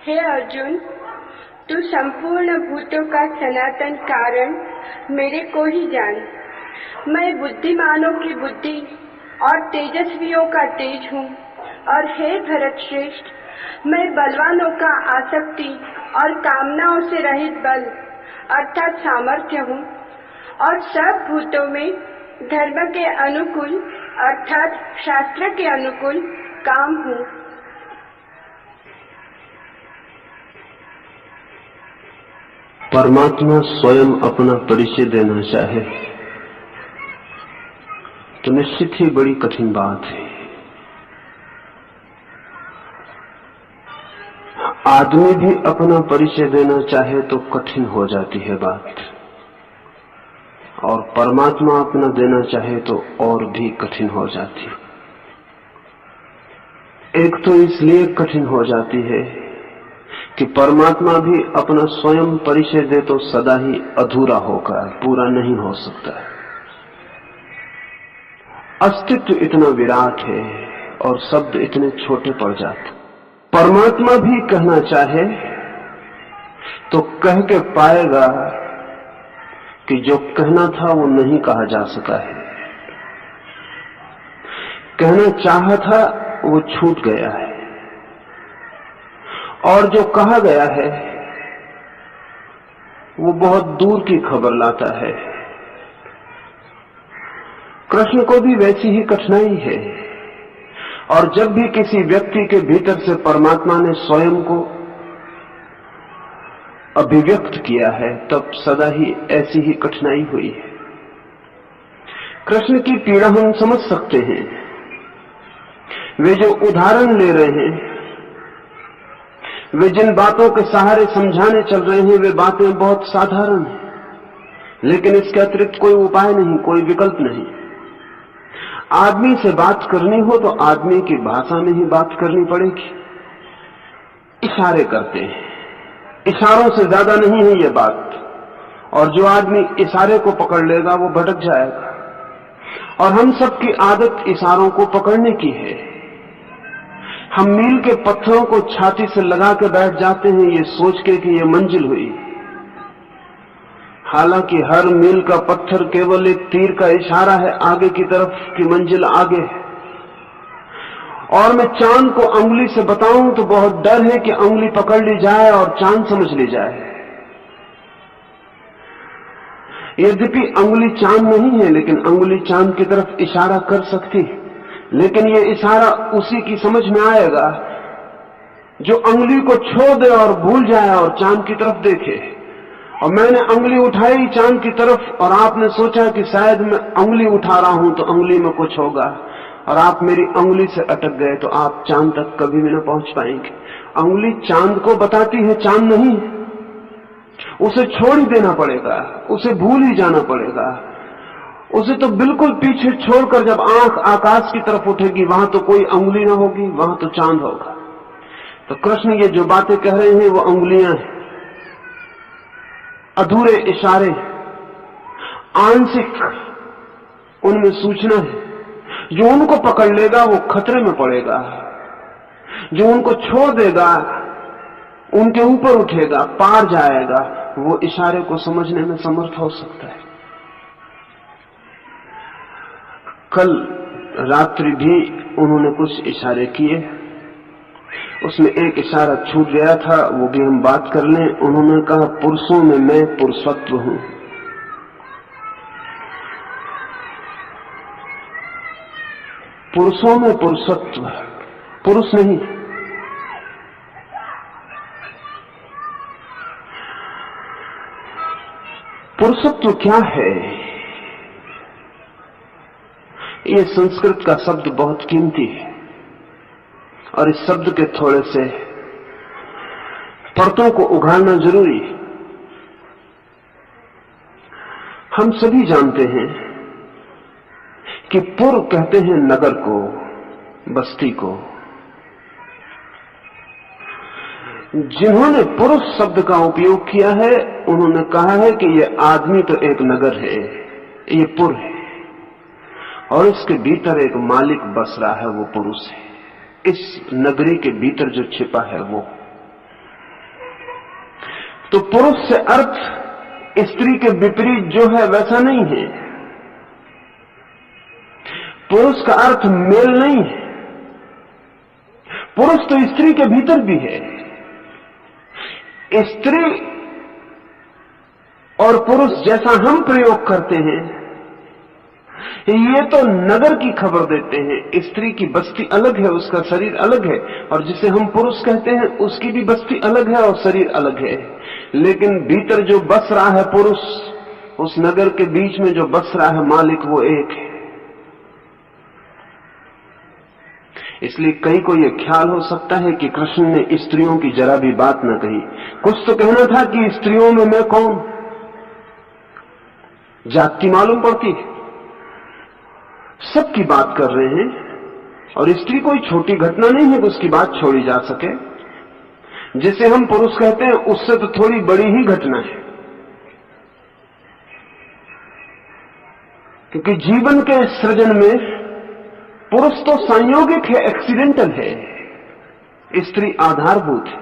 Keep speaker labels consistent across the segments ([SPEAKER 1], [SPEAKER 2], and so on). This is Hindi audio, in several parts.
[SPEAKER 1] हे अर्जुन, तू संपूर्ण भूतों का सनातन कारण मेरे को ही जान। मैं बुद्धिमानों की बुद्धि और तेजस्वियों का तेज हूँ। और हे भरत श्रेष्ठ, मैं बलवानों का आसक्ति और कामनाओं से रहित बल अर्थात सामर्थ्य हूँ और सब भूतों में धर्म के अनुकूल अर्थात शास्त्र के अनुकूल काम हूँ।
[SPEAKER 2] परमात्मा स्वयं अपना परिचय देना चाहे तो निश्चित ही बड़ी कठिन बात है। आदमी भी अपना परिचय देना चाहे तो कठिन हो जाती है बात, और परमात्मा अपना देना चाहे तो और भी कठिन हो जाती है। एक तो इसलिए कठिन हो जाती है कि परमात्मा भी अपना स्वयं परिचय दे तो सदा ही अधूरा होगा, पूरा नहीं हो सकता है। अस्तित्व इतना विराट है और शब्द इतने छोटे पड़ जाते। परमात्मा भी कहना चाहे तो कह के पाएगा कि जो कहना था वो नहीं कहा जा सका है, कहना चाहा था वो छूट गया है, और जो कहा गया है वो बहुत दूर की खबर लाता है। कृष्ण को भी वैसी ही कठिनाई है, और जब भी किसी व्यक्ति के भीतर से परमात्मा ने स्वयं को अभिव्यक्त किया है तब सदा ही ऐसी ही कठिनाई हुई है। कृष्ण की पीड़ा हम समझ सकते हैं। वे जो उदाहरण ले रहे हैं, वे जिन बातों के सहारे समझाने चल रहे हैं, वे बातें बहुत साधारण हैं, लेकिन इसके अतिरिक्त कोई उपाय नहीं, कोई विकल्प नहीं। आदमी से बात करनी हो तो आदमी की भाषा में ही बात करनी पड़ेगी। इशारे करते हैं, इशारों से ज्यादा नहीं है ये बात, और जो आदमी इशारे को पकड़ लेगा वो भटक जाएगा। और हम सबकी आदत इशारों को पकड़ने की है। हम मील के पत्थरों को छाती से लगा के बैठ जाते हैं ये सोच के कि ये मंजिल हुई, हालांकि हर मील का पत्थर केवल एक तीर का इशारा है आगे की तरफ की मंजिल आगे है। और मैं चांद को अंगुली से बताऊं तो बहुत डर है कि अंगुली पकड़ ली जाए और चांद समझ ली जाए। यद्यपि अंगुली चांद नहीं है, लेकिन अंगुली चांद की तरफ इशारा कर सकती है। लेकिन ये इशारा उसी की समझ में आएगा जो अंगुली को छोड़ दे और भूल जाए और चांद की तरफ देखे। और मैंने अंगुली उठाई चांद की तरफ, और आपने सोचा कि शायद मैं अंगुली उठा रहा हूं तो अंगुली में कुछ होगा, और आप मेरी अंगुली से अटक गए तो आप चांद तक कभी भी न पहुंच पाएंगे। अंगुली चांद को बताती है, चांद नहीं। उसे छोड़ ही देना पड़ेगा, उसे भूल ही जाना पड़ेगा। उसे तो बिल्कुल पीछे छोड़कर जब आंख आकाश की तरफ उठेगी वहां तो कोई अंगुली ना होगी, वहां तो चांद होगा। तो कृष्ण ये जो बातें कह रहे हैं वो अंगुलियां हैं, अधूरे इशारे, आंशिक उनमें सूचना है। जो उनको पकड़ लेगा वो खतरे में पड़ेगा, जो उनको छोड़ देगा उनके ऊपर उठेगा, पार जाएगा, वो इशारे को समझने में समर्थ हो सकता है। कल रात्रि भी उन्होंने कुछ इशारे किए, उसमें एक इशारा छूट गया था, वो भी हम बात कर लें। उन्होंने कहा पुरुषों में मैं पुरुषत्व हूं। पुरुषों में पुरुषत्व, पुरुष नहीं। पुरुषत्व क्या है? ये संस्कृत का शब्द बहुत कीमती है और इस शब्द के थोड़े से परतों को उघाड़ना जरूरी है। हम सभी जानते हैं कि पुर कहते हैं नगर को, बस्ती को। जिन्होंने पुरुष शब्द का उपयोग किया है उन्होंने कहा है कि ये आदमी तो एक नगर है, ये पुर है, और इसके भीतर एक मालिक बस रहा है, वो पुरुष है। इस नगरी के भीतर जो छिपा है वो। तो पुरुष से अर्थ स्त्री के विपरीत जो है वैसा नहीं है। पुरुष का अर्थ मेल नहीं है। पुरुष तो स्त्री के भीतर भी है। स्त्री और पुरुष जैसा हम प्रयोग करते हैं, ये तो नगर की खबर देते हैं। स्त्री की बस्ती अलग है, उसका शरीर अलग है, और जिसे हम पुरुष कहते हैं उसकी भी बस्ती अलग है और शरीर अलग है। लेकिन भीतर जो बस रहा है पुरुष, उस नगर के बीच में जो बस रहा है मालिक, वो एक है। इसलिए कई को यह ख्याल हो सकता है कि कृष्ण ने स्त्रियों की जरा भी बात न कही। कुछ तो कहना था कि स्त्रियों में मैं कौन, जाति मालूम पड़ती है। सबकी बात कर रहे हैं, और स्त्री कोई छोटी घटना नहीं है कि उसकी बात छोड़ी जा सके। जिसे हम पुरुष कहते हैं उससे तो थोड़ी बड़ी ही घटना है, क्योंकि जीवन के सृजन में पुरुष तो संयोगिक है, एक्सीडेंटल है, स्त्री आधारभूत है।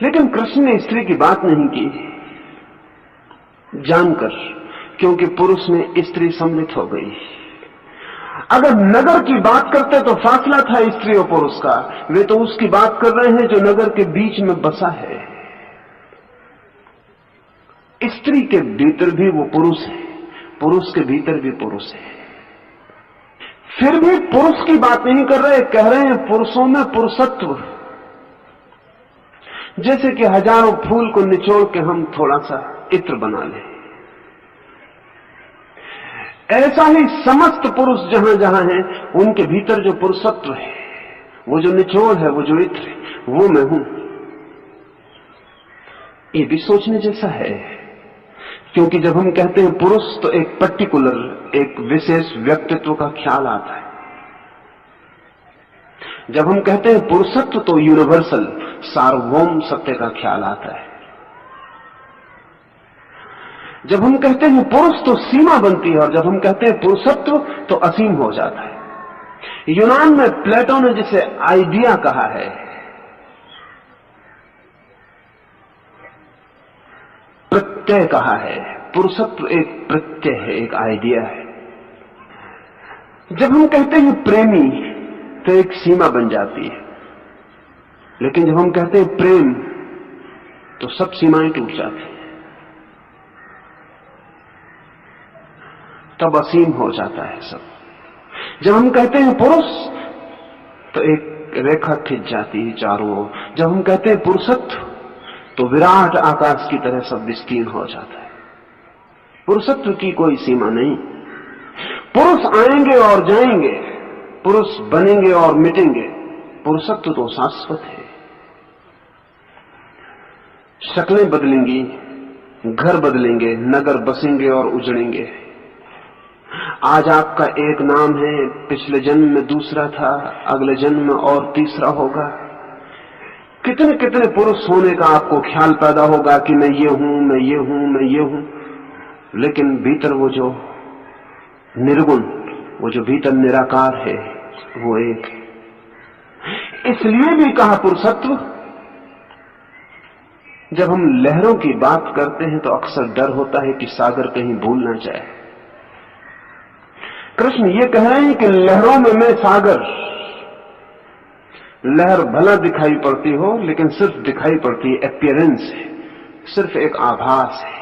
[SPEAKER 2] लेकिन कृष्ण ने स्त्री की बात नहीं की, जानकर, क्योंकि पुरुष में स्त्री सम्मिलित हो गई। अगर नगर की बात करते तो फासला था स्त्री और पुरुष का। वे तो उसकी बात कर रहे हैं जो नगर के बीच में बसा है। स्त्री के भीतर भी वो पुरुष है, पुरुष के भीतर भी पुरुष है। फिर भी पुरुष की बात नहीं कर रहे, कह रहे हैं पुरुषों में पुरुषत्व। जैसे कि हजारों फूल को निचोड़ के हम थोड़ा सा इत्र बना लें, ऐसा ही समस्त पुरुष जहां जहां हैं उनके भीतर जो पुरुषत्व है, वो जो निचोड़ है, वो जो इत्र है, वो मैं हूं। ये भी सोचने जैसा है, क्योंकि जब हम कहते हैं पुरुष तो एक पर्टिकुलर, एक विशेष व्यक्तित्व का ख्याल आता है। जब हम कहते हैं पुरुषत्व तो यूनिवर्सल, सार्वभौम सत्य का ख्याल आता है। जब हम कहते हैं पुरुष तो सीमा बनती है, और जब हम कहते हैं पुरुषत्व तो असीम हो जाता है। यूनान में प्लेटो ने जिसे आइडिया कहा है, प्रत्यय कहा है। पुरुषत्व एक प्रत्यय है, एक आइडिया है। जब हम कहते हैं प्रेमी तो एक सीमा बन जाती है, लेकिन जब हम कहते हैं प्रेम तो सब सीमाएं टूट जाती हैं, तब असीम हो जाता है सब। जब हम कहते हैं पुरुष तो एक रेखा खिंच जाती है चारों ओर। जब हम कहते हैं पुरुषत्व तो विराट आकाश की तरह सब विस्तीर्ण हो जाता है। पुरुषत्व की कोई सीमा नहीं। पुरुष आएंगे और जाएंगे, पुरुष बनेंगे और मिटेंगे, पुरुषत्व तो शाश्वत है। शक्लें बदलेंगी, घर बदलेंगे, नगर बसेंगे और उजड़ेंगे। आज आपका एक नाम है, पिछले जन्म में दूसरा था, अगले जन्म में और तीसरा होगा। कितने कितने पुरुष होने का आपको ख्याल पैदा होगा कि मैं ये हूं, मैं ये हूं, मैं ये हूं, लेकिन भीतर वो जो निर्गुण, वो जो भीतर निराकार है, वो एक है। इसलिए भी कहा पुरुषत्व जब हम लहरों की बात करते हैं तो अक्सर डर होता है कि सागर कहीं भूल ना जाए। कृष्ण ये कह रहे हैं कि लहरों में मैं सागर। लहर भला दिखाई पड़ती हो लेकिन सिर्फ दिखाई पड़ती है, अपीयरेंस है, सिर्फ एक आभास है।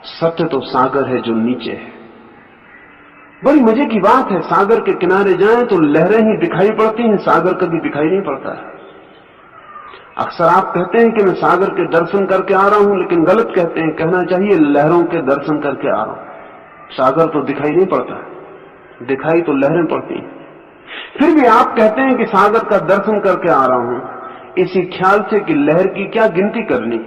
[SPEAKER 2] सत्य तो सागर है जो नीचे है। बड़ी मजे की बात है, सागर के किनारे जाएं तो लहरें ही दिखाई पड़ती हैं, सागर कभी दिखाई नहीं पड़ता है। अक्सर आप कहते हैं कि मैं सागर के दर्शन करके आ रहा हूं, लेकिन गलत कहते हैं। कहना चाहिए लहरों के दर्शन करके आ रहा हूं। सागर तो दिखाई नहीं पड़ता, दिखाई तो लहरें पड़ती हैं। फिर भी आप कहते हैं कि सागर का दर्शन करके आ रहा हूं, इसी ख्याल से कि लहर की क्या गिनती करनी।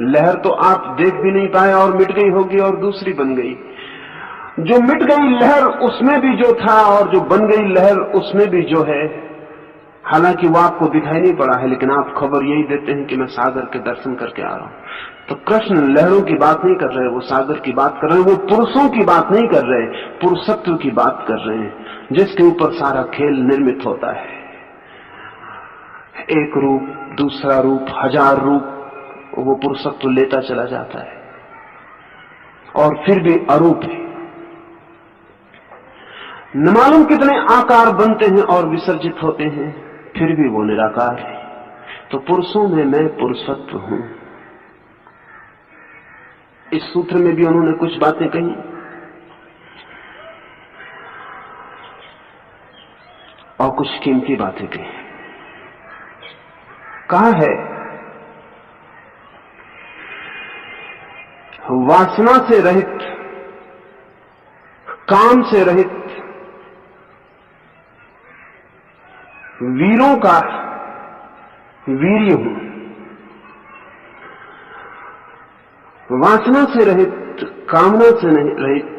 [SPEAKER 2] लहर तो आप देख भी नहीं पाए और मिट गई होगी और दूसरी बन गई। जो मिट गई लहर उसमें भी जो था और जो बन गई लहर उसमें भी जो है, हालांकि वो आपको दिखाई नहीं पड़ा है, लेकिन आप खबर यही देते हैं कि मैं सागर के दर्शन करके आ रहा हूं। तो कृष्ण लहरों की बात नहीं कर रहे, वो सागर की बात कर रहे हैं। वो पुरुषों की बात नहीं कर रहे, पुरुषत्व की बात कर रहे हैं, जिसके ऊपर सारा खेल निर्मित होता है। एक रूप, दूसरा रूप, हजार रूप, वो पुरुषत्व लेता चला जाता है और फिर भी अरूप है। न मालूम कितने आकार बनते हैं और विसर्जित होते हैं, फिर भी वो निराकार है। तो पुरुषों में मैं पुरुषत्व हूं। इस सूत्र में भी उन्होंने कुछ बातें कही और कुछ कीमती बातें कही। कहा है वासना से रहित, काम से रहित वीरों का वीर्य हूं। वासना से रहित, कामना से नहीं रहित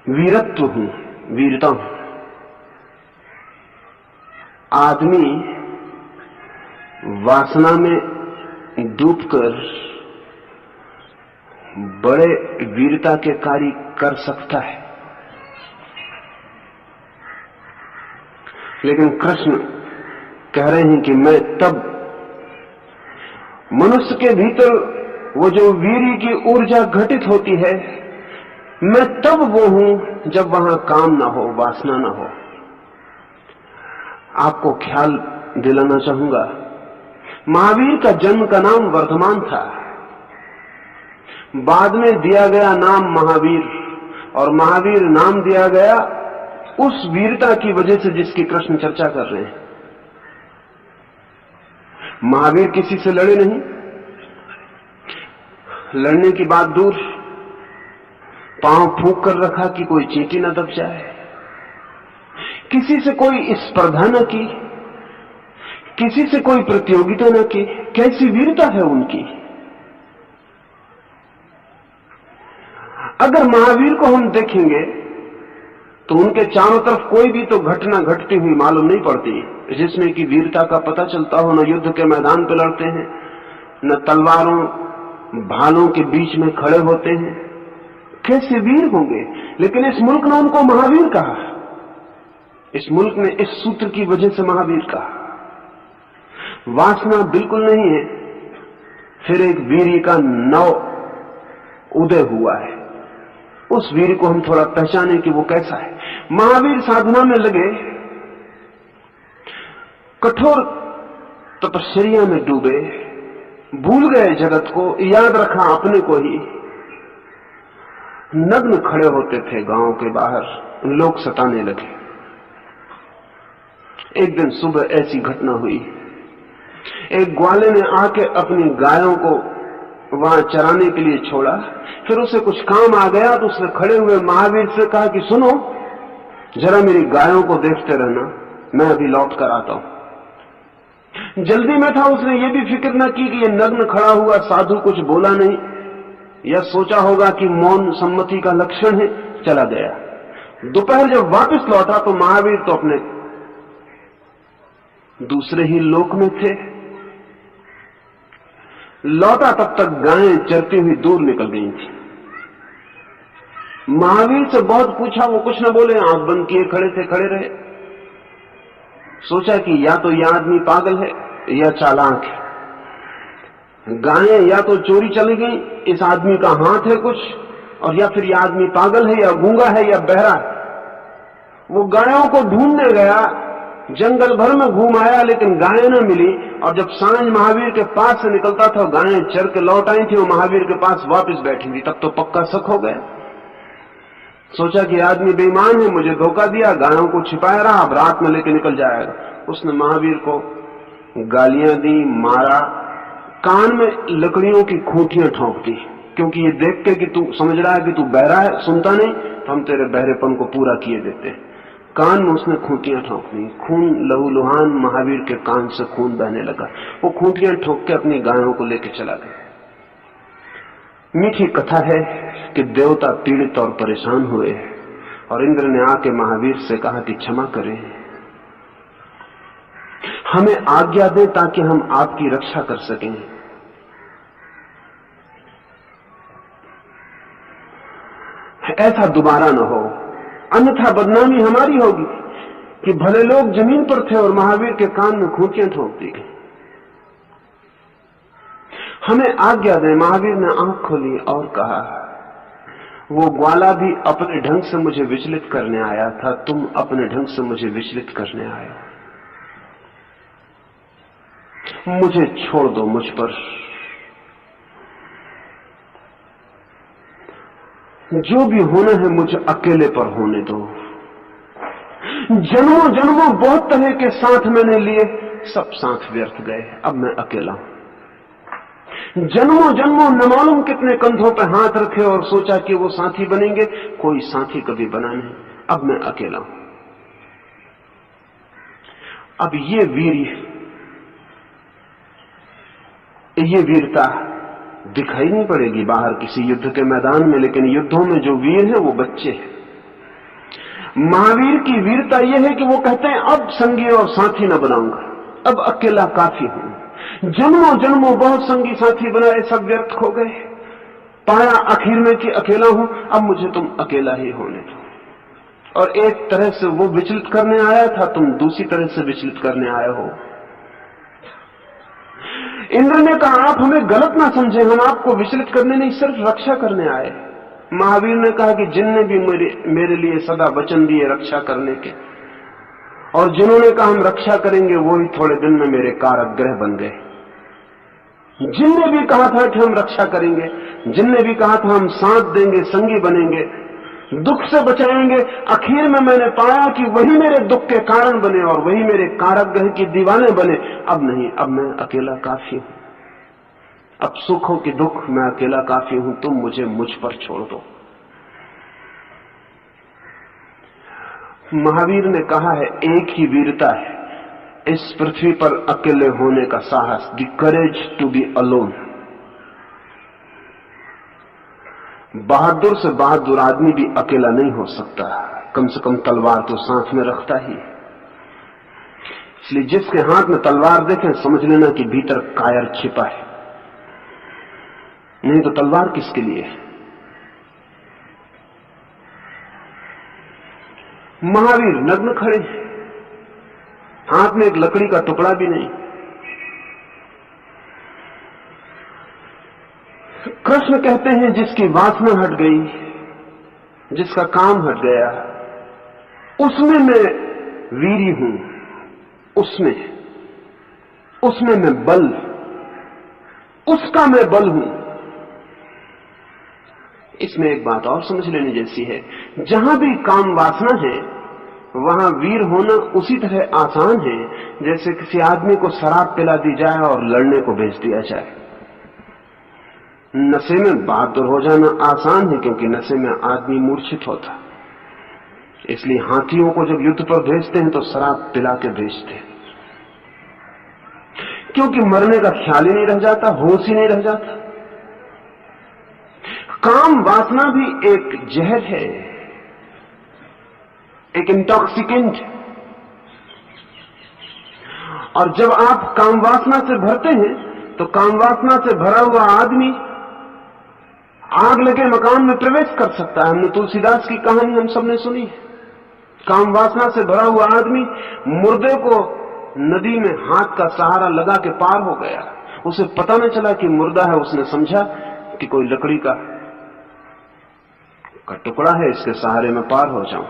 [SPEAKER 2] वीरत्व हूं, वीरता हूं। आदमी वासना में डूबकर बड़े वीरता के कार्य कर सकता है, लेकिन कृष्ण कह रहे हैं कि मैं तब, मनुष्य के भीतर वो जो वीर्य की ऊर्जा घटित होती है, मैं तब वो हूं जब वहां काम ना हो, वासना ना हो। आपको ख्याल दिलाना चाहूंगा, महावीर का जन्म का नाम वर्धमान था, बाद में दिया गया नाम महावीर, और महावीर नाम दिया गया उस वीरता की वजह से जिसकी कृष्ण चर्चा कर रहे हैं। महावीर किसी से लड़े नहीं, लड़ने की बात दूर, पांव फूंक कर रखा कि कोई चींटी न दब जाए, किसी से कोई स्पर्धा न की, किसी से कोई प्रतियोगिता न की। कैसी वीरता है उनकी। अगर महावीर को हम देखेंगे तो उनके चारों तरफ कोई भी तो घटना घटती हुई मालूम नहीं पड़ती जिसमें कि वीरता का पता चलता हो। न युद्ध के मैदान पर लड़ते हैं, न तलवारों भालों के बीच में खड़े होते हैं। कैसे वीर होंगे। लेकिन इस मुल्क ने उनको महावीर कहा, इस मुल्क ने इस सूत्र की वजह से महावीर कहा। वासना बिल्कुल नहीं है, फिर एक वीर का नव उदय हुआ है। उस वीर को हम थोड़ा पहचाने कि वो कैसा है। महावीर साधना में लगे, कठोर तपस्या में डूबे, भूल गए जगत को, याद रखा अपने को ही। नग्न खड़े होते थे गांव के बाहर, लोग सताने लगे। एक दिन सुबह ऐसी घटना हुई, एक ग्वाले ने आके अपनी गायों को वहां चराने के लिए छोड़ा, फिर उसे कुछ काम आ गया तो उसने खड़े हुए महावीर से कहा कि सुनो, जरा मेरी गायों को देखते रहना, मैं अभी लौट कर आता हूं। जल्दी में था, उसने ये भी फिक्र न की कि ये नग्न खड़ा हुआ साधु कुछ बोला नहीं, या सोचा होगा कि मौन सम्मति का लक्षण है, चला गया। दोपहर जब वापस लौटा तो महावीर तो अपने दूसरे ही लोक में थे। लौटा तब तक गायें चरती हुई दूर निकल गई थी। महावीर से बहुत पूछा, वो कुछ न बोले, आंख बंद किए खड़े थे, खड़े रहे। सोचा कि या तो यह आदमी पागल है या चालाक है। गायें या तो चोरी चली गई, इस आदमी का हाथ है कुछ, और या फिर यह आदमी पागल है या गूंगा है या बहरा है। वो गायों को ढूंढने गया, जंगल भर में घूम आया, लेकिन गायें न मिली। और जब सांझ महावीर के पास से निकलता था, गायें चर के लौट आई थी, वो महावीर के पास वापस बैठी थी। तब तो पक्का शक हो गया। सोचा कि आदमी बेईमान है, मुझे धोखा दिया, गायों को छिपाया रहा, अब रात में लेके निकल जाएगा। उसने महावीर को गालियां दी, मारा, कान में लकड़ियों की खूंटियां ठोंक दी, क्योंकि ये देख के कि तू समझ रहा है कि तू बहरा है, सुनता नहीं, तो हम तेरे बहरेपन को पूरा किए देते हैं। कान में उसने खूंटियां ठोंक दी, खून लहूलुहान महावीर के कान से खून बहने लगा। वो खूंटियां ठोक के अपनी गायों को लेके चला गया। मीठी कथा है कि देवता पीड़ित और परेशान हुए और इंद्र ने आके महावीर से कहा कि क्षमा करें, हमें आज्ञा दें ताकि हम आपकी रक्षा कर सकें। ऐसा दोबारा न हो, अन्यथा बदनामी हमारी होगी कि भले लोग जमीन पर थे और महावीर के कान में खूंटियां ठोक दी गई। हमें आज्ञा दें। महावीर ने आंख खोली और कहा, वो ग्वाला भी अपने ढंग से मुझे विचलित करने आया था, तुम अपने ढंग से मुझे विचलित करने आए हो। मुझे छोड़ दो, मुझ पर जो भी होना है मुझे अकेले पर होने दो। जन्मों जन्मों बहुत तरह के साथ मैंने लिए, सब साथ व्यर्थ गए, अब मैं अकेला हूं। जन्मों जन्मों न मालूम कितने कंधों पर हाथ रखे और सोचा कि वो साथी बनेंगे, कोई साथी कभी बना नहीं, अब मैं अकेला हूं। अब ये वीरता दिखाई नहीं पड़ेगी बाहर किसी युद्ध के मैदान में, लेकिन युद्धों में जो वीर है वो बच्चे हैं। महावीर की वीरता यह है कि वो कहते हैं अब संगी और साथी न बनाऊंगा, अब अकेला काफी हूं। जन्मों जन्मों बहुत संगी साथी बनाए, सब व्यर्थ हो गए, पाया आखिर में कि अकेला हूं, अब मुझे तुम अकेला ही होने दो। और एक तरह से वो विचलित करने आया था, तुम दूसरी तरह से विचलित करने आए हो। इंद्र ने कहा, आप हमें गलत ना समझे, हम आपको विचलित करने नहीं, सिर्फ रक्षा करने आए। महावीर ने कहा कि जिनने भी मेरे लिए सदा वचन दिए रक्षा करने के, और जिन्होंने कहा हम रक्षा करेंगे, वो ही थोड़े दिन में मेरे कारागृह बन गए। जिनने भी कहा था कि हम रक्षा करेंगे, जिनने भी कहा था हम साथ देंगे, संगी बनेंगे, दुख से बचाएंगे, आखिर में मैंने पाया कि वही मेरे दुख के कारण बने और वही मेरे कारागृह की दीवाने बने। अब नहीं, अब मैं अकेला काफी हूं। अब सुख हो कि दुख, मैं अकेला काफी हूं, तुम मुझे मुझ पर छोड़ दो। महावीर ने कहा है, एक ही वीरता है इस पृथ्वी पर अकेले होने का साहस, the courage to be alone. बहादुर से बहादुर आदमी भी अकेला नहीं हो सकता, कम से कम तलवार तो साथ में रखता ही। इसलिए जिसके हाथ में तलवार देखें समझ लेना कि भीतर कायर छिपा है, नहीं तो तलवार किसके लिए। महावीर नग्न खड़े, हाथ में एक लकड़ी का टुकड़ा भी नहीं। कृष्ण कहते हैं, जिसकी वासना हट गई, जिसका काम हट गया, उसमें मैं वीरी हूं, उसमें मैं बल, उसका मैं बल हूं। इसमें एक बात और समझ लेने जैसी है, जहां भी काम वासना है वहां वीर होना उसी तरह आसान है जैसे किसी आदमी को शराब पिला दी जाए और लड़ने को भेज दिया जाए। नशे में बहादुर हो जाना आसान है क्योंकि नशे में आदमी मूर्छित होता, इसलिए हाथियों को जब युद्ध पर भेजते हैं तो शराब पिला के भेजते हैं, क्योंकि मरने का ख्याल ही नहीं रह जाता, होश ही नहीं रह जाता। काम वासना भी एक जहर है, एक इंटॉक्सिकेंट। और जब आप काम वासना से भरते हैं तो काम वासना से भरा हुआ आदमी आग लगे मकान में प्रवेश कर सकता है। हमने तुलसीदास की कहानी हम सबने सुनी। काम वासना से भरा हुआ आदमी मुर्दे को नदी में हाथ का सहारा लगा के पार हो गया। उसे पता न चला कि मुर्दा है। उसने समझा कि कोई लकड़ी का टुकड़ा है, इसके सहारे में पार हो जाऊं।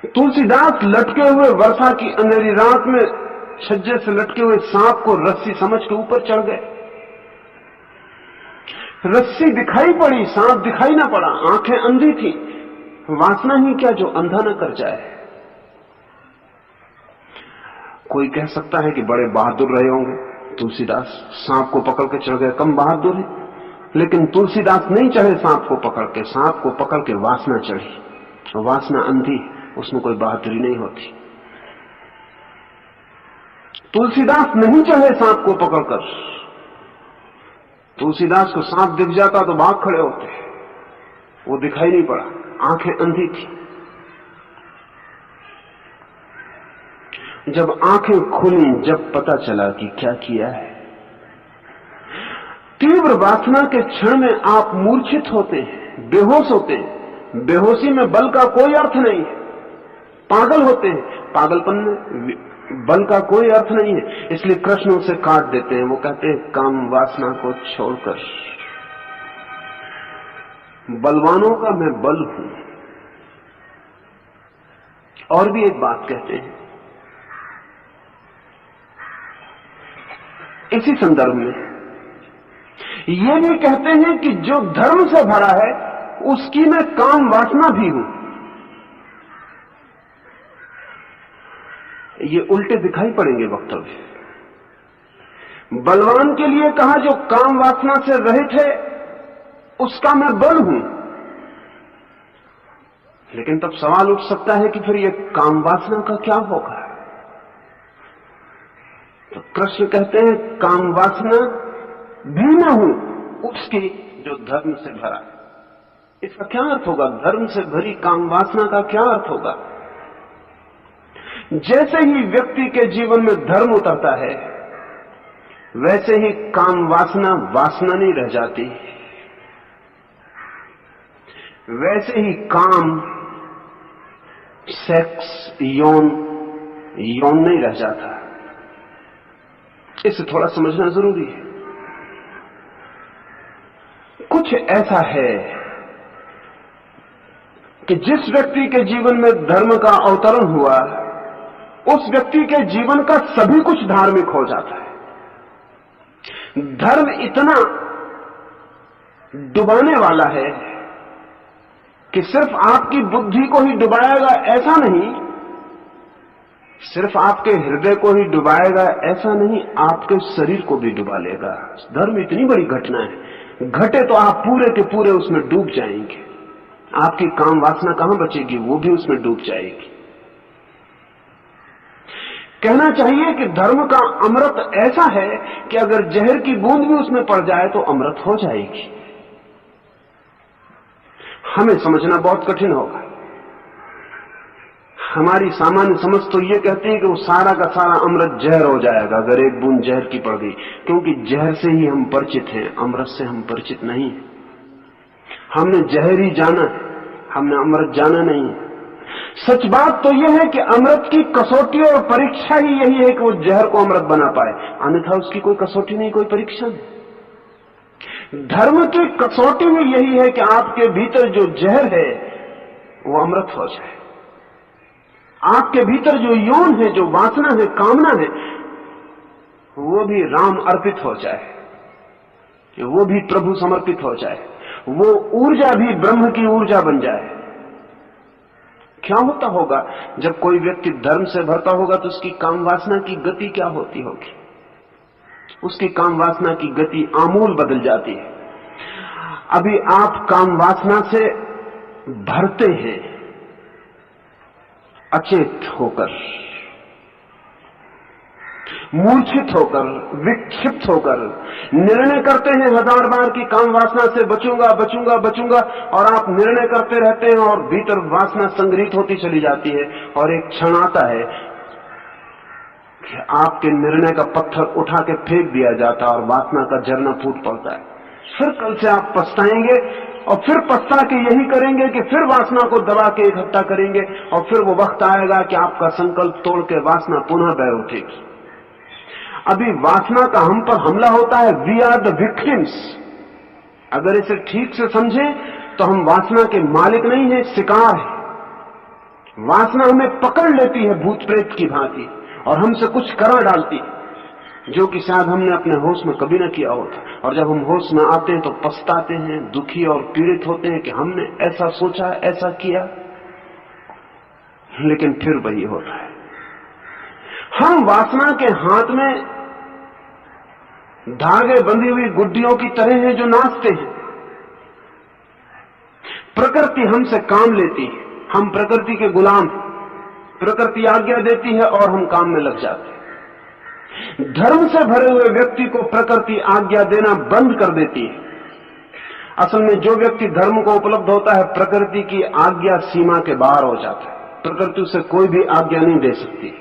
[SPEAKER 2] तुलसीदास लटके हुए वर्षा की अंधेरी रात में छज्जे से लटके हुए सांप को रस्सी समझ के ऊपर चढ़ गए। रस्सी दिखाई पड़ी, सांप दिखाई ना पड़ा, आंखें अंधी थी। वासना ही क्या जो अंधा न कर जाए। कोई कह सकता है कि बड़े बहादुर रहे होंगे तुलसीदास, सांप को पकड़ के चढ़ गए, कम बहादुर है। लेकिन तुलसीदास नहीं चढ़े सांप को पकड़ के, सांप को पकड़ के वासना चढ़ी। वासना अंधी, उसमें कोई बहादुरी नहीं होती। तुलसीदास नहीं चढ़े सांप को पकड़कर। तुलसीदास को सांप दिख जाता तो भाग खड़े होते, वो दिखाई नहीं पड़ा, आंखें अंधी थी। जब आंखें खुली, जब पता चला कि क्या किया है। तीव्र वासना के क्षण में आप मूर्छित होते हैं, बेहोश होते हैं। बेहोशी में बल का कोई अर्थ नहीं है। पागल होते हैं, पागलपन में बल का कोई अर्थ नहीं है। इसलिए कृष्ण उसे काट देते हैं। वो कहते हैं काम वासना को छोड़कर, बलवानों का मैं बल हूं। और भी एक बात कहते हैं इसी संदर्भ में, ये भी कहते हैं कि जो धर्म से भरा है उसकी मैं काम वासना भी हूं। ये उल्टे दिखाई पड़ेंगे वक्तव्य। बलवान के लिए कहा जो काम वासना से रहित है उसका मैं बल हूं। लेकिन तब सवाल उठ सकता है कि फिर ये काम वासना का क्या होगा। तो कृष्ण कहते हैं काम वासना भी मैं हूं उसकी जो धर्म से भरा। इसका क्या अर्थ होगा? धर्म से भरी काम वासना का क्या अर्थ होगा? जैसे ही व्यक्ति के जीवन में धर्म उतरता है वैसे ही काम वासना वासना नहीं रह जाती, वैसे ही काम सेक्स यौन नहीं रह जाता। इसे थोड़ा समझना जरूरी है। कुछ ऐसा है कि जिस व्यक्ति के जीवन में धर्म का अवतरण हुआ उस व्यक्ति के जीवन का सभी कुछ धार्मिक हो जाता है। धर्म इतना डुबाने वाला है कि सिर्फ आपकी बुद्धि को ही डुबाएगा ऐसा नहीं, सिर्फ आपके हृदय को ही डुबाएगा ऐसा नहीं, आपके शरीर को भी डुबा लेगा। धर्म इतनी बड़ी घटना है, घटे तो आप पूरे के पूरे उसमें डूब जाएंगे। आपकी काम वासना कहां बचेगी, वो भी उसमें डूब जाएगी। कहना चाहिए कि धर्म का अमृत ऐसा है कि अगर जहर की बूंद भी उसमें पड़ जाए तो अमृत हो जाएगी। हमें समझना बहुत कठिन होगा। हमारी सामान्य समझ तो ये कहती है कि वो सारा का सारा अमृत जहर हो जाएगा अगर एक बूंद जहर की पड़ गई, क्योंकि जहर से ही हम परिचित हैं, अमृत से हम परिचित नहीं हैं। हमने जहर ही जाना है, हमने अमृत जाना नहीं है। सच बात तो यह है कि अमृत की कसौटी और परीक्षा ही यही है कि वो जहर को अमृत बना पाए, अन्यथा उसकी कोई कसौटी नहीं, कोई परीक्षा नहीं। धर्म की कसौटी ही यही है कि आपके भीतर जो जहर है वो अमृत हो जाए। आपके भीतर जो यौन है, जो वासना है, कामना है, वो भी राम अर्पित हो जाए, वो भी प्रभु समर्पित हो जाए, वो ऊर्जा भी ब्रह्म की ऊर्जा बन जाए। क्या होता होगा जब कोई व्यक्ति धर्म से भरता होगा तो उसकी काम वासना की गति क्या होती होगी? उसकी काम वासना की गति आमूल बदल जाती है। अभी आप काम वासना से भरते हैं अचेत होकर, मूर्छित होकर, विक्षिप्त होकर निर्णय करते हैं हजार बार कि काम वासना से बचूंगा बचूंगा बचूंगा, और आप निर्णय करते रहते हैं और भीतर वासना संग्रहित होती चली जाती है। और एक क्षण आता है कि आपके निर्णय का पत्थर उठा के फेंक दिया जाता है और वासना का झरना फूट पड़ता है। फिर कल से आप पछताएंगे और फिर पछता के यही करेंगे कि फिर वासना को दबा के इकट्ठा करेंगे, और फिर वो वक्त आएगा कि आपका संकल्प तोड़ के वासना पुनः बह उठेगी। अभी वासना का हम पर हमला होता है, वी आर द विक्टिम्स। अगर इसे ठीक से समझें तो हम वासना के मालिक नहीं हैं, शिकार हैं। वासना हमें पकड़ लेती है भूत प्रेत की भांति और हमसे कुछ करा डालती जो कि शायद हमने अपने होश में कभी न किया होता। और जब हम होश में आते हैं तो पछताते हैं, दुखी और पीड़ित होते हैं कि हमने ऐसा सोचा, ऐसा किया, लेकिन फिर वही होता है। हम वासना के हाथ में धागे बंधी हुई गुड्डियों की तरह हैं जो नाचते हैं। प्रकृति हमसे काम लेती है, हम प्रकृति के गुलाम। प्रकृति आज्ञा देती है और हम काम में लग जाते हैं। धर्म से भरे हुए व्यक्ति को प्रकृति आज्ञा देना बंद कर देती है। असल में जो व्यक्ति धर्म को उपलब्ध होता है, प्रकृति की आज्ञा सीमा के बाहर हो जाता है। प्रकृति उसे कोई भी आज्ञा नहीं दे सकती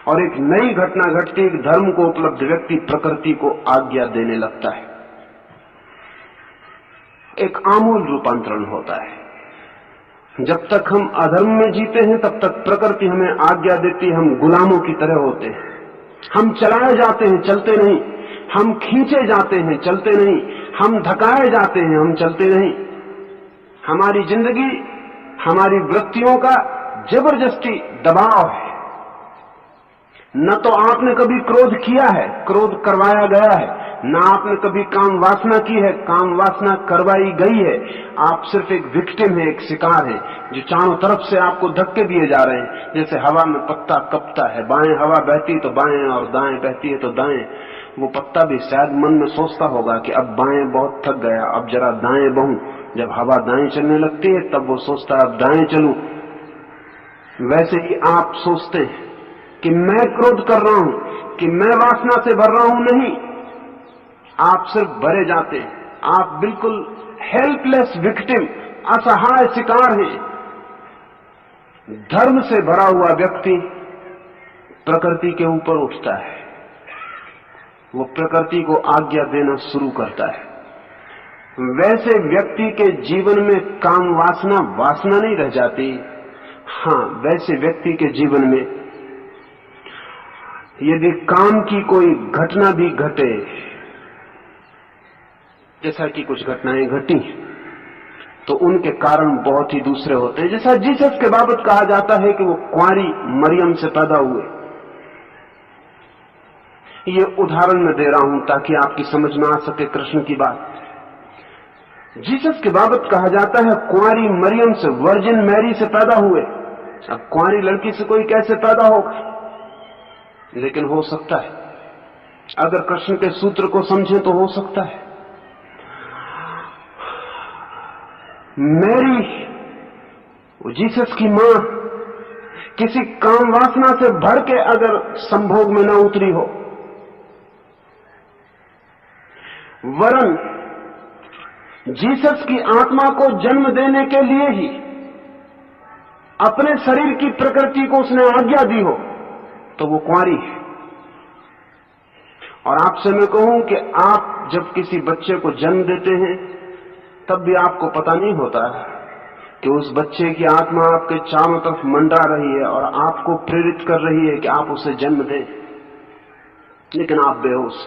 [SPEAKER 2] और एक नई घटना घटती है। धर्म को उपलब्ध व्यक्ति प्रकृति को आज्ञा देने लगता है। एक आमूल रूपांतरण होता है। जब तक हम अधर्म में जीते हैं तब तक प्रकृति हमें आज्ञा देती है, हम गुलामों की तरह होते हैं। हम चलाए जाते हैं, चलते नहीं। हम खींचे जाते हैं, चलते नहीं। हम धकाए जाते हैं, हम चलते नहीं। हमारी जिंदगी, हमारी वृत्तियों का जबरदस्ती दबाव है। न तो आपने कभी क्रोध किया है, क्रोध करवाया गया है। न आपने कभी काम वासना की है, काम वासना करवाई गई है। आप सिर्फ एक विक्टिम है, एक शिकार है जो चारों तरफ से आपको धक्के दिए जा रहे हैं। जैसे हवा में पत्ता कपता है, बाएं हवा बहती तो बाएं और दाएं बहती है तो दाएं। वो पत्ता भी शायद मन में सोचता होगा कि अब बाएं बहुत थक गया, अब जरा दाएं बहूं। जब हवा दाएं चलने लगती है तब वो सोचता है अब दाएं चलूं। वैसे ही आप सोचते हैं कि मैं क्रोध कर रहा हूं, कि मैं वासना से भर रहा हूं। नहीं, आप सिर्फ भरे जाते हैं। आप बिल्कुल हेल्पलेस विक्टिम, असहाय शिकार हैं। धर्म से भरा हुआ व्यक्ति प्रकृति के ऊपर उठता है, वो प्रकृति को आज्ञा देना शुरू करता है। वैसे व्यक्ति के जीवन में काम वासना वासना नहीं रह जाती। हां, वैसे व्यक्ति के जीवन में यदि काम की कोई घटना भी घटे, जैसा कि कुछ घटनाएं घटी, तो उनके कारण बहुत ही दूसरे होते हैं। जैसा जीसस के बाबत कहा जाता है कि वो कुंवारी मरियम से पैदा हुए। ये उदाहरण मैं दे रहा हूं ताकि आपकी समझ में आ सके कृष्ण की बात। जीसस के बाबत कहा जाता है कुंवारी मरियम से, वर्जिन मैरी से पैदा हुए। अब कुंवारी लड़की से कोई कैसे पैदा होगा, लेकिन हो सकता है। अगर कृष्ण के सूत्र को समझें तो हो सकता है। मैरी, वो जीसस की मां, किसी काम वासना से भर के अगर संभोग में न उतरी हो, वरन जीसस की आत्मा को जन्म देने के लिए ही अपने शरीर की प्रकृति को उसने आज्ञा दी हो, तो वो कुंवारी है। और आपसे मैं कहूं कि आप जब किसी बच्चे को जन्म देते हैं तब भी आपको पता नहीं होता कि उस बच्चे की आत्मा आपके चारों तरफ मंडरा रही है और आपको प्रेरित कर रही है कि आप उसे जन्म दें, लेकिन आप बेहोश।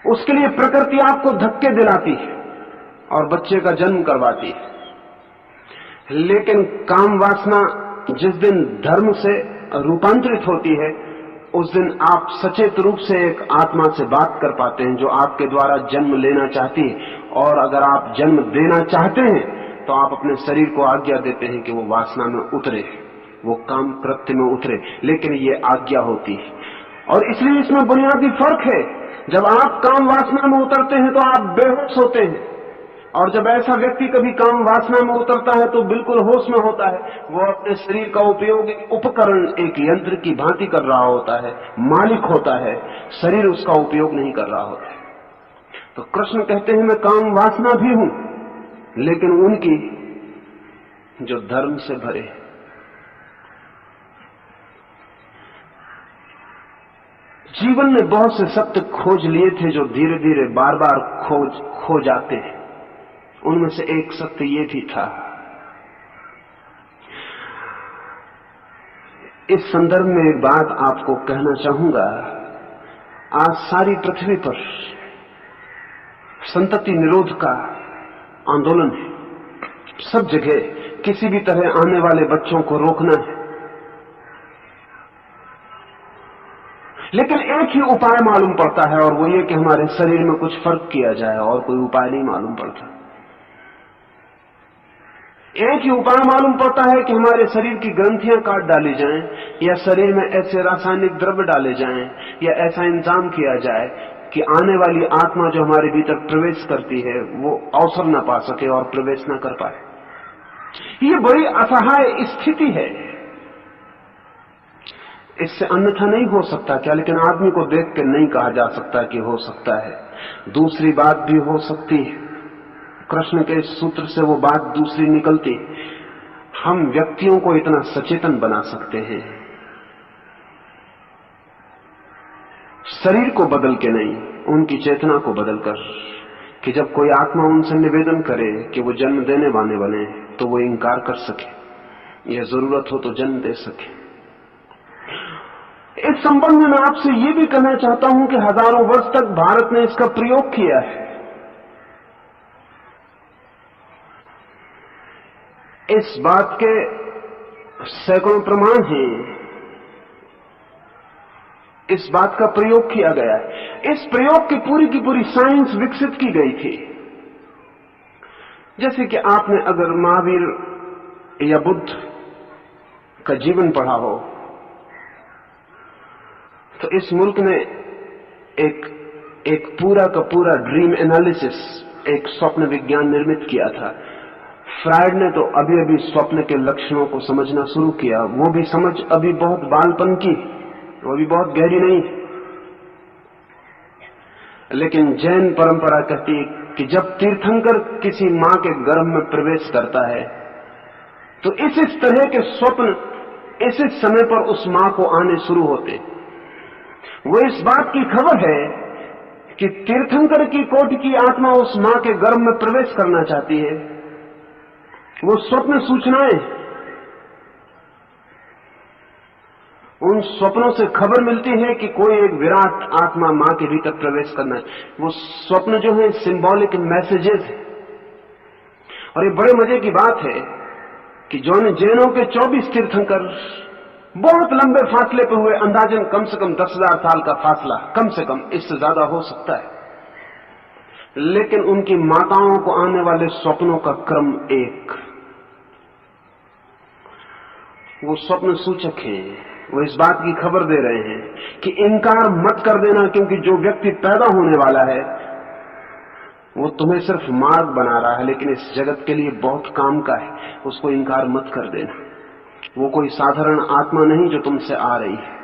[SPEAKER 2] उसके लिए प्रकृति आपको धक्के दिलाती है और बच्चे का जन्म करवाती है। लेकिन काम वासना जिस दिन धर्म से रूपांतरित होती है, उस दिन आप सचेत रूप से एक आत्मा से बात कर पाते हैं जो आपके द्वारा जन्म लेना चाहती है। और अगर आप जन्म देना चाहते हैं तो आप अपने शरीर को आज्ञा देते हैं कि वो वासना में उतरे, वो काम कृत्य में उतरे, लेकिन ये आज्ञा होती है। और इसलिए इसमें बुनियादी फर्क है। जब आप काम वासना में उतरते हैं तो आप बेहोश होते हैं, और जब ऐसा व्यक्ति कभी काम वासना में उतरता है तो बिल्कुल होश में होता है। वो अपने शरीर का उपयोग एक उपकरण, एक यंत्र की भांति कर रहा होता है, मालिक होता है, शरीर उसका उपयोग नहीं कर रहा होता है। तो कृष्ण कहते हैं मैं काम वासना भी हूं, लेकिन उनकी जो धर्म से भरे। जीवन में बहुत से सत्य खोज लिए थे जो धीरे धीरे बार बार खो जाते हैं। उनमें से एक सत्य ये भी था, इस संदर्भ में एक बात आपको कहना चाहूंगा। आज सारी पृथ्वी पर संतति निरोध का आंदोलन है। सब जगह किसी भी तरह आने वाले बच्चों को रोकना है, लेकिन एक ही उपाय मालूम पड़ता है और वो ये कि हमारे शरीर में कुछ फर्क किया जाए, और कोई उपाय नहीं मालूम पड़ता। एक ही उपाय मालूम पड़ता है कि हमारे शरीर की ग्रंथियां काट डाली जाएं, या शरीर में ऐसे रासायनिक द्रव्य डाले जाएं, या ऐसा इंतजाम किया जाए कि आने वाली आत्मा जो हमारे भीतर प्रवेश करती है वो अवसर न पा सके और प्रवेश न कर पाए। ये बड़ी असहाय स्थिति है। इससे अन्यथा नहीं हो सकता क्या? लेकिन आदमी को देख के नहीं कहा जा सकता कि हो सकता है। दूसरी बात भी हो सकती है। कृष्ण के सूत्र से वो बात दूसरी निकलती। हम व्यक्तियों को इतना सचेतन बना सकते हैं, शरीर को बदल के नहीं, उनकी चेतना को बदलकर, कि जब कोई आत्मा उनसे निवेदन करे कि वो जन्म देने वाले बने तो वो इंकार कर सके, या जरूरत हो तो जन्म दे सके। इस संबंध में मैं आपसे ये भी कहना चाहता हूं कि हजारों वर्ष तक भारत ने इसका प्रयोग किया है। इस बात के सैकड़ों प्रमाण हैं। इस बात का प्रयोग किया गया है। इस प्रयोग की पूरी साइंस विकसित की गई थी। जैसे कि आपने अगर महावीर या बुद्ध का जीवन पढ़ा हो, तो इस मुल्क ने एक पूरा का पूरा ड्रीम एनालिसिस, एक स्वप्न विज्ञान निर्मित किया था। फ्रायड ने तो अभी स्वप्न के लक्षणों को समझना शुरू किया। वो भी समझ अभी बहुत बालपन की, वो भी बहुत गहरी नहीं। लेकिन जैन परंपरा कहती है कि जब तीर्थंकर किसी मां के गर्भ में प्रवेश करता है तो इस तरह के स्वप्न इस समय पर उस मां को आने शुरू होते। वो इस बात की खबर है कि तीर्थंकर की कोटि की आत्मा उस मां के गर्भ में प्रवेश करना चाहती है। वो स्वप्न सूचनाएं, उन स्वप्नों से खबर मिलती है कि कोई एक विराट आत्मा मां के भीतर प्रवेश करना है। वो स्वप्न जो है सिंबॉलिक मैसेजेस है। और ये बड़े मजे की बात है कि जैनों के 24 तीर्थंकर बहुत लंबे फासले पर हुए, अंदाजन कम से कम 10,000 साल का फासला, कम से कम, इससे ज्यादा हो सकता है। लेकिन उनकी माताओं को आने वाले स्वप्नों का क्रम एक। वो स्वप्न सूचक हैं। वो इस बात की खबर दे रहे हैं कि इंकार मत कर देना, क्योंकि जो व्यक्ति पैदा होने वाला है वो तुम्हें सिर्फ मार्ग बना रहा है, लेकिन इस जगत के लिए बहुत काम का है। उसको इंकार मत कर देना। वो कोई साधारण आत्मा नहीं जो तुमसे आ रही है।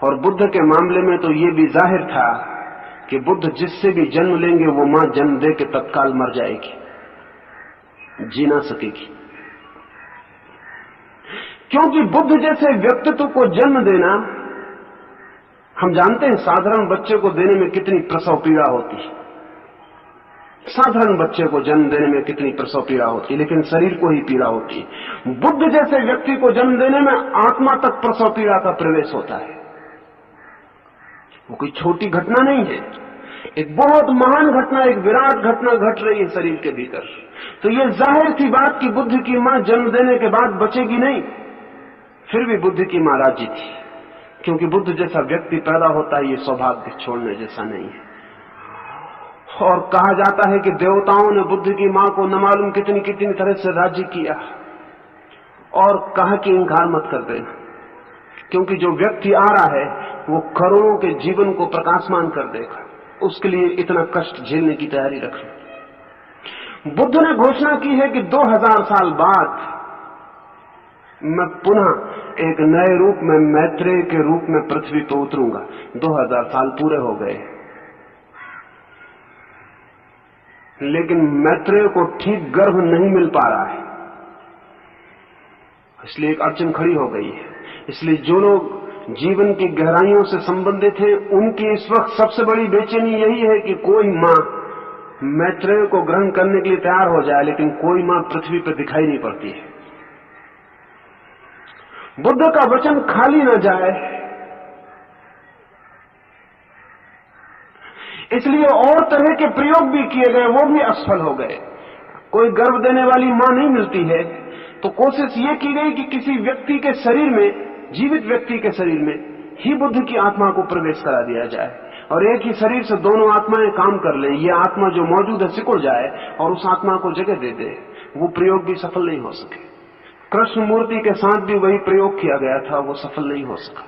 [SPEAKER 2] और बुद्ध के मामले में तो ये भी जाहिर था कि बुद्ध जिससे भी जन्म लेंगे वो मां जन्म दे के तत्काल मर जाएगी, जी ना सकेगी। क्योंकि बुद्ध जैसे व्यक्तित्व को जन्म देना, हम जानते हैं साधारण बच्चे को देने में कितनी प्रसव पीड़ा होती है। साधारण बच्चे को जन्म देने में कितनी प्रसव पीड़ा होती है, लेकिन शरीर को ही पीड़ा होती है। बुद्ध जैसे व्यक्ति को जन्म देने में आत्मा तक प्रसव पीड़ा का प्रवेश होता है। वो कोई छोटी घटना नहीं है, एक बहुत महान घटना, एक विराट घटना घट रही है शरीर के भीतर। तो ये जाहिर सी बात कि बुद्ध की मां जन्म देने के बाद बचेगी नहीं। फिर भी बुद्ध की मां राजी थी, क्योंकि बुद्ध जैसा व्यक्ति पैदा होता है ये सौभाग्य छोड़ने जैसा नहीं है। और कहा जाता है कि देवताओं ने बुद्ध की मां को न मालूम कितनी कितनी तरह से राजी किया और कहा कि इंकार मत कर देना, क्योंकि जो व्यक्ति आ रहा है वो करोड़ों के जीवन को प्रकाशमान कर देगा। उसके लिए इतना कष्ट झेलने की तैयारी रखें। बुद्ध ने घोषणा की है कि 2000 साल बाद मैं पुनः एक नए रूप में, मैत्रेय के रूप में पृथ्वी पर उतरूंगा। 2000 साल पूरे हो गए, लेकिन मैत्रेय को ठीक गर्भ नहीं मिल पा रहा है, इसलिए एक अड़चन खड़ी हो गई है। इसलिए जो लोग जीवन की गहराइयों से संबंधित हैं, उनकी इस वक्त सबसे बड़ी बेचैनी यही है कि कोई मां मैत्रेय को ग्रहण करने के लिए तैयार हो जाए, लेकिन कोई मां पृथ्वी पर दिखाई नहीं पड़ती है। बुद्ध का वचन खाली न जाए, इसलिए और तरह के प्रयोग भी किए गए, वो भी असफल हो गए। कोई गर्भ देने वाली मां नहीं मिलती है तो कोशिश ये की गई कि किसी व्यक्ति के शरीर में, जीवित व्यक्ति के शरीर में ही बुद्ध की आत्मा को प्रवेश करा दिया जाए और एक ही शरीर से दोनों आत्माएं काम कर लें। ये आत्मा जो मौजूद है सिकुड़ जाए और उस आत्मा को जगह दे दे। वो प्रयोग भी सफल नहीं हो सके। कृष्ण मूर्ति के साथ भी वही प्रयोग किया गया था, वो सफल नहीं हो सका।